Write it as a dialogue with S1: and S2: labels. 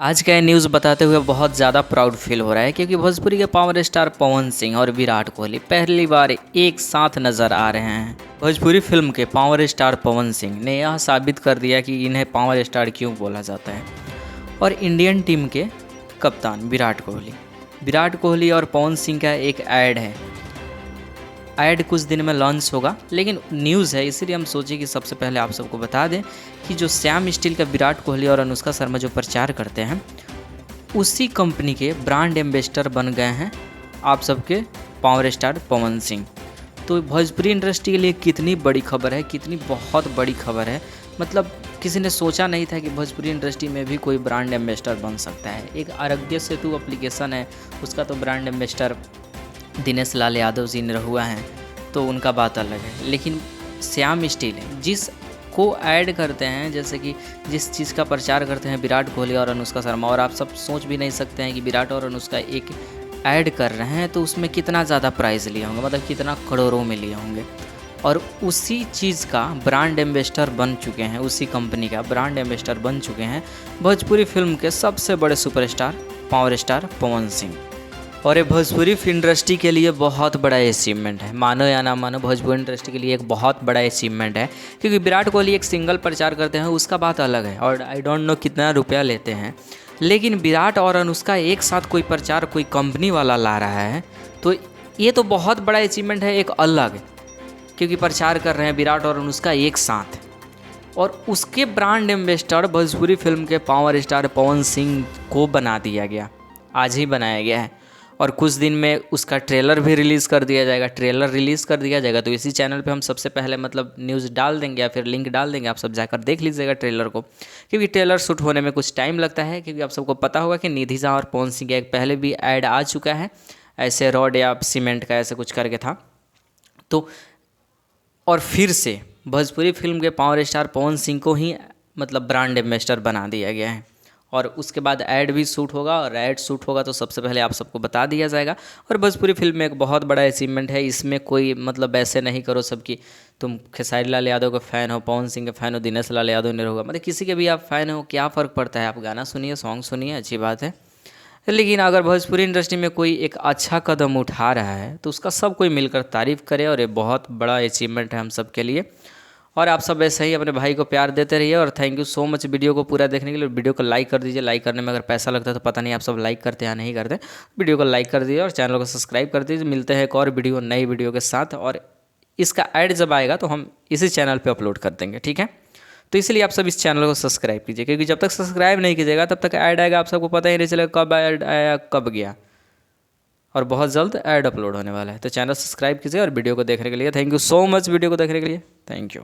S1: आज का ये न्यूज़ बताते हुए बहुत ज़्यादा प्राउड फील हो रहा है क्योंकि भोजपुरी के पावर स्टार पवन सिंह और विराट कोहली पहली बार एक साथ नजर आ रहे हैं। भोजपुरी फिल्म के पावर स्टार पवन सिंह ने यह साबित कर दिया कि इन्हें पावर स्टार क्यों बोला जाता है। और इंडियन टीम के कप्तान विराट कोहली और पवन सिंह का एक ऐड है। ऐड कुछ दिन में लॉन्च होगा, लेकिन न्यूज़ है इसलिए हम सोचे कि सबसे पहले आप सबको बता दें कि जो श्याम स्टील का विराट कोहली और अनुष्का शर्मा जो प्रचार करते हैं उसी कंपनी के ब्रांड एम्बेसडर बन गए हैं आप सबके पावर स्टार पवन सिंह। तो भोजपुरी इंडस्ट्री के लिए कितनी बड़ी खबर है, कितनी बहुत बड़ी खबर है। मतलब किसी ने सोचा नहीं था कि भोजपुरी इंडस्ट्री में भी कोई ब्रांड एम्बेसडर बन सकता है। एक आरोग्य सेतु एप्लीकेशन है, उसका तो ब्रांड एम्बेसडर दिनेश लाल यादव जी ने हुआ हैं, तो उनका बात अलग है। लेकिन श्याम स्टील जिस को ऐड करते हैं, जैसे कि जिस चीज़ का प्रचार करते हैं विराट कोहली और अनुष्का शर्मा, और आप सब सोच भी नहीं सकते हैं कि विराट और अनुष्का एक ऐड कर रहे हैं तो उसमें कितना ज़्यादा प्राइज़ लिए होंगे, मतलब कितना करोड़ों में लिए होंगे। और उसी चीज़ का ब्रांड एम्बेसडर बन चुके हैं, उसी कंपनी का ब्रांड एम्बेसडर बन चुके हैं भोजपुरी फिल्म के सबसे बड़े superstar power star Pawan Singh. और ये भोजपुरी इंडस्ट्री के लिए बहुत बड़ा अचीवमेंट है, मानो या ना मानो भोजपुरी इंडस्ट्री के लिए एक बहुत बड़ा अचीवमेंट है। क्योंकि विराट कोहली एक सिंगल प्रचार करते हैं, उसका बात अलग है और आई डोंट नो कितना रुपया लेते हैं। लेकिन विराट और अनुष्का एक साथ कोई प्रचार कोई कंपनी वाला ला रहा है तो ये तो बहुत बड़ा अचीवमेंट है एक अलग, क्योंकि प्रचार कर रहे हैं विराट और अनुष्का एक साथ। और उसके ब्रांड एम्बेसडर भोजपुरी फिल्म के पावर स्टार पवन सिंह को बना दिया गया, आज ही बनाया गया है। और कुछ दिन में उसका ट्रेलर भी रिलीज़ कर दिया जाएगा। ट्रेलर रिलीज़ कर दिया जाएगा तो इसी चैनल पे हम सबसे पहले मतलब न्यूज़ डाल देंगे या फिर लिंक डाल देंगे, आप सब जाकर देख लीजिएगा ट्रेलर को। क्योंकि ट्रेलर शूट होने में कुछ टाइम लगता है, क्योंकि आप सबको पता होगा कि निधि झा और पवन सिंह का एक पहले भी ऐड आ चुका है, ऐसे रॉड या सीमेंट का ऐसे कुछ करके था। तो और फिर से भोजपुरी फिल्म के पावर स्टार पवन सिंह को ही मतलब ब्रांड एम्बेसडर बना दिया गया है। और उसके बाद ऐड भी शूट होगा, और ऐड शूट होगा तो सबसे पहले आप सबको बता दिया जाएगा। और भोजपुरी फिल्म में एक बहुत बड़ा अचीवमेंट है, इसमें कोई मतलब ऐसे नहीं करो सबकी तुम खेसारी लाल यादव के फ़ैन हो, पवन सिंह के फ़ैन हो, दिनेश लाल यादव ने होगा, मतलब किसी के भी आप फ़ैन हो, क्या फ़र्क पड़ता है। आप गाना सुनिए, सॉन्ग सुनिए, अच्छी बात है। लेकिन अगर भोजपुरी इंडस्ट्री में कोई एक अच्छा कदम उठा रहा है तो उसका सब कोई मिलकर तारीफ़ करे, और ये बहुत बड़ा अचीवमेंट है हम सब के लिए। और आप सब ऐसे ही अपने भाई को प्यार देते रहिए, और thank you so much video को पूरा देखने के लिए। वीडियो को लाइक कर दीजिए, लाइक करने में अगर पैसा लगता है तो पता नहीं आप सब लाइक करते या नहीं करते। वीडियो को लाइक कर दीजिए और चैनल को सब्सक्राइब कर दीजिए। मिलते हैं एक और वीडियो नई वीडियो के साथ, और इसका ऐड जब आएगा तो हम इसी चैनल पर अपलोड कर देंगे, ठीक है। तो इसलिए आप सब इस चैनल को सब्सक्राइब कीजिए, क्योंकि जब तक सब्सक्राइब नहीं कीजिएगा तब तक ऐड आएगा, आप सबको पता ही नहीं चलेगा कब ऐड आया कब गया। और बहुत जल्द ऐड अपलोड होने वाला है, तो चैनल सब्सक्राइब कीजिए और वीडियो को देखने के लिए thank you so much. Video को देखने के लिए थैंक यू।